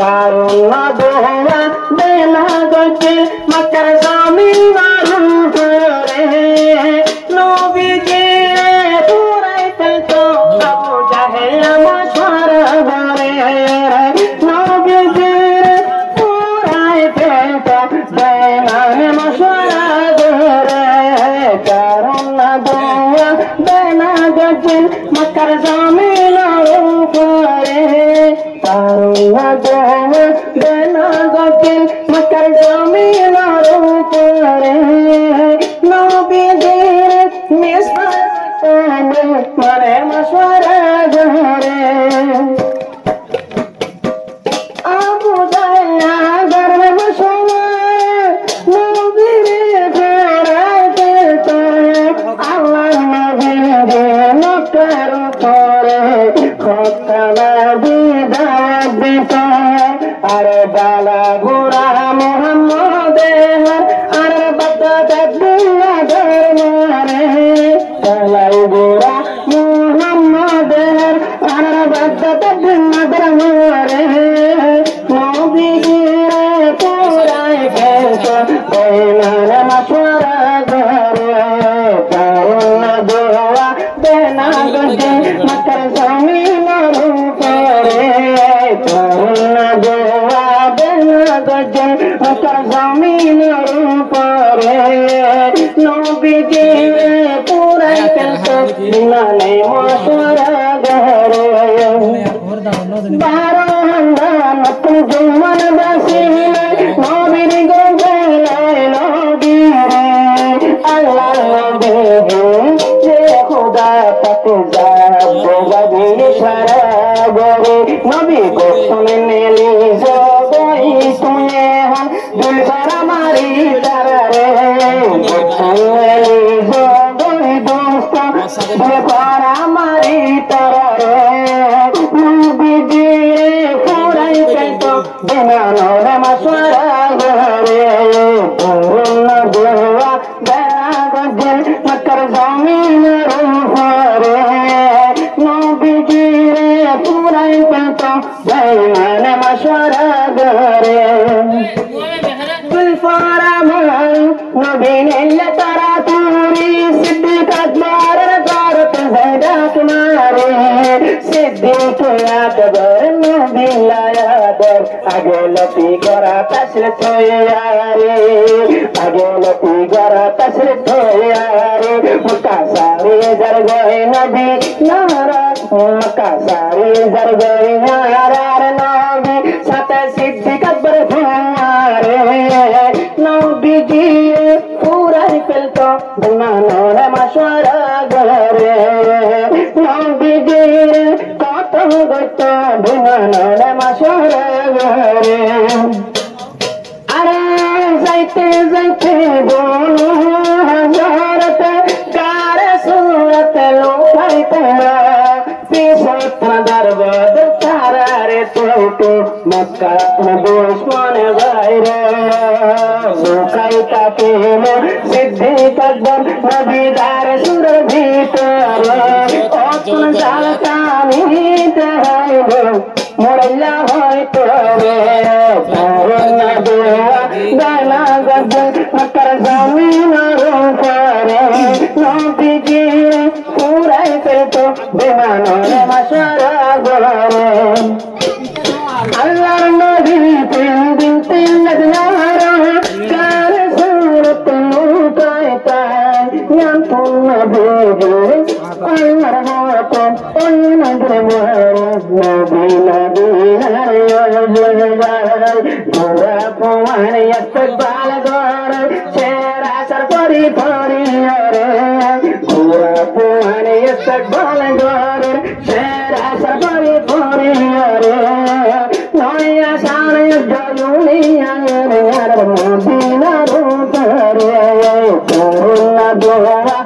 কারণ দোয়া বেলা গজে মক্কার জমিনের উপরে নবীজি পুরাই ফেলতো আবু জাহেল মশওয়ারা করে নবীজি পুরাই ফেলতো বেঈমান মশওয়ারা করে কারণ দোয়া বেলা গজে মক্কার জমিনের উপরে কারণ দোয়া বেলা গজে মক্কার জমিনের উপরে নবীজির মিসবাহ মানে মশওয়ারা করে আবু জাহেল গর্বে মশওয়ারা নবীর ফেরাইতে তো আল্লাহ নবীরে মক্কার উপরে খতনা বিদায় দিত আরে বালা গুরা মুহাম্মদের আর বাদা দুনিয়া দরবারে বালাই গুরা মুহাম্মদের আর বাদা দুনিয়া দরবারে নবীজিরে পুরাই ফেলতো বেঈমান মশওয়ারা করে কারণ দোয়া বেলা গজে মক্কার জমিনের উপরে কারণ দোয়া বেলা গজে মক্কার জমিনের উপরে নবীজিরে পুরাই ফেলতো বেঈমান মশওয়ারা করে বারো নতুন জুমান বাসিলে নবীর গোলায় নবীরে আল্লাহ নবীরে যে খোদা পাকে যাবো গাবি সারা গরে নবী গো শুনে নেলি জবাই শুনে হন দিল ভরা মারি তারে শুনে নেলি জবাই দোস্ত দিল ভরা মারি তারে নবীজিরে পুরাই ফেলতো বেঈমান মশওয়ারা করে কারণ দোয়া বেলা গজে মক্কার জমিনের উপরে নবীজিরে পুরাই ফেলতো বেঈমান মশওয়ারা করে গুলফারা ভাই নবী নিলে তারা তুরি সিদ্দিক আকবরের গরতে ডাক মারে সিদ্দিক আকবর নবী লায়াদর আগে লতি গরা তাসরে থয়ারে আগে লতি গরা তাসরে থয়ারে মক্কা সারে দরগাহে নবী নারা মক্কা সারে দরগাহে নারার নবী সাথে সিদ্দিক আকবর থয়ারে নবীজি পুরাই ফেলতো বেঈমান মশওয়ারা করে নবীজি কত গত বেঈমান মশওয়ারা করে আরে যাইতে যাইতে বলো হযরত কারে সুরত লোকাইতে পিছত দরবাদ তারারে তো মক্কা দুশমন বাইরে লোকাইতা পেল সিদ্দিক আকবর নবীদার সুরের ভিতরে অতন জালকানিতে হইল মোড়াইলা হয়তো রে কারণ দোয়া বেলা গজে মক্কার জমিনের উপরে নবীজি পুরাই ফেলতো বেঈমান মশওয়ারা করে আল্লাহর নবী তিন দিন তিন নজরা কার সুরত লুকাইতা জানতুন নবী আল্লাহর মতো ওই নজরে নবী নবী গোরা পুয়ান ইস্তেকবাল গর চেরা সর পরি পরি রে গোরা পুয়ান ইস্তেকবাল গর চেরা সর পরি পরি রে নয়া সারে দুনিয়া রে মদিনা রূপ রে করুণা দোয়া